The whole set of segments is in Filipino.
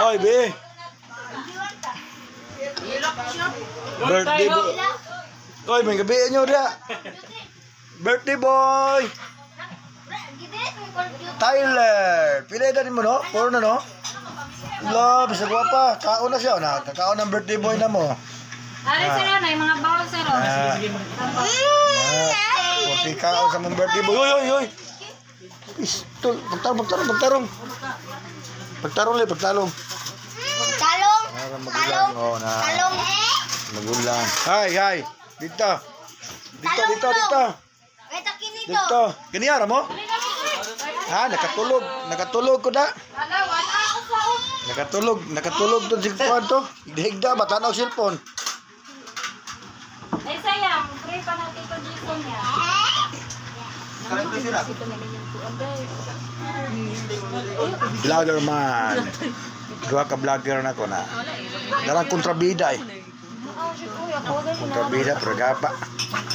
Oy, be. Birthday boy. Oy, may gabi nyo dia. Birthday boy. Tyler. Pila edad mo no? 4 na no? Love, sa guwapa. Kaon na siya na. Kakaon ng birthday boy na mo. Ari sir, na yung mga bawal sir. Kasi kaon sa mong birthday boy. Oy. Istol, pagtarong. Pagtalong. Magulang. Hi. Dito. Dito. Ganiyara mo? Ha, nakatulog ko na. Nakatulog to si Kwanto. Higda ba tanaw cellphone? Ay sayang, pray pa natin ko dito niya. Vlogger man. Dua ka vlogger na ko na. Darang kontrabida eh. Kontrabida pero gapa.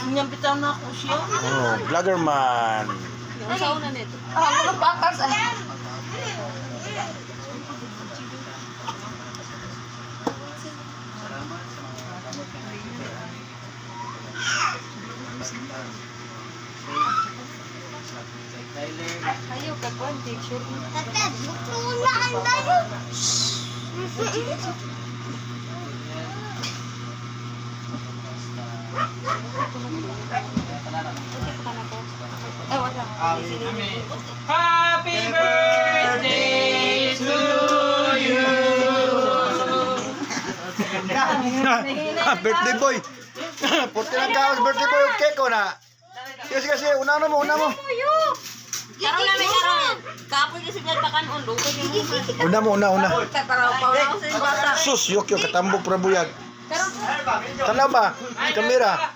Nyampitan na ako siya. Oh, vlogger man. Ang sauna nito. Mga bakas ah. Ayo ka kon picture. Happy birthday to you. Birthday boy. Puti lang kaos birthday boy. Okay ko na. Kasi una mo. Karon na may karon. Kapoy kasi nagpakan undo ko yung Una. Tataraw sa bata. Sus, yok katambok prabuyag. Tanaw ba? Kamera.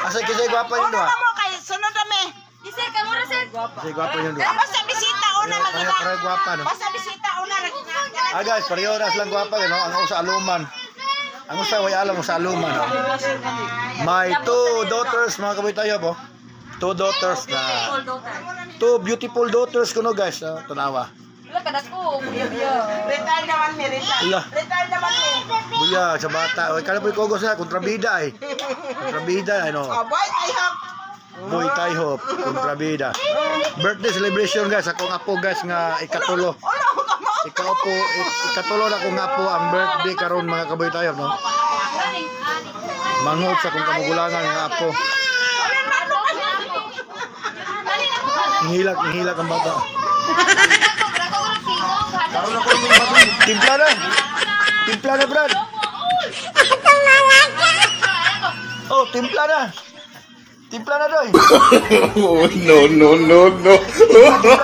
Asa kisay gwapa yun ba? Mo kay sunod kami. Isir ka muna sir. Kisay gwapa yun ba? Basta bisita una magina. Pareho gwapa no. Basta bisita una Guys, pareho na silang gwapa no. Ang usa aluman. Ang usa way alam sa aluman. No? My 2 daughters mga kaboy tayo po. 2 daughters na. 2 beautiful daughters ko no guys. Tanawa. Wala ka dako. Retire naman ni Retire naman ni. Buya sa bata. Oy, kana po'y kogos na kontrabida eh. Kontrabida ano. Boy, I hope. Boy Taihop, kontrabida. Birthday celebration guys. Akong apo guys nga ikatulo. Ikatulo na kong apo ang birthday karon mga kaboy tayo no. Manghod sa kong kamugulangan nga apo. Ngilak ang bata. Timpla na Brad. Oh, timpla na doy. Oh, no. Timpla.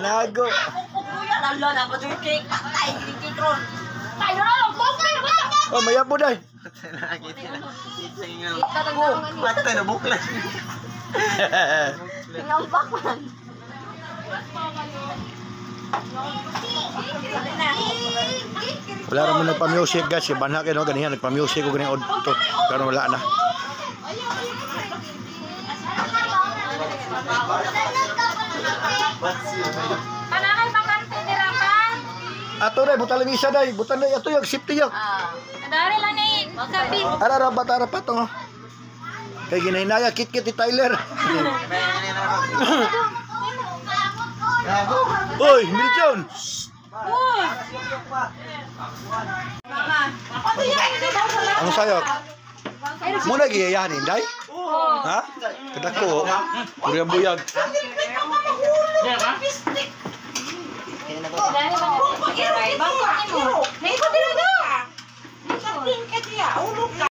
Lago. Oh, mayabo day. Patay na buklan. Wala naman nagpa-music guys. Si Banha kayo no, ganihan nagpa-music ko ganyan to. Pero wala na. Panakay bakante dira pa. Ato na, buta lang isa day. Buta na, ato yung safety yung. Dari lang ni sabi. Ara pa to. Kay ginahinaya, kit-kit ni Tyler. Uy, Miljon. Ano sa'yo? Muna giyayanin, day? Ha? Kadako. Buyag-buyag.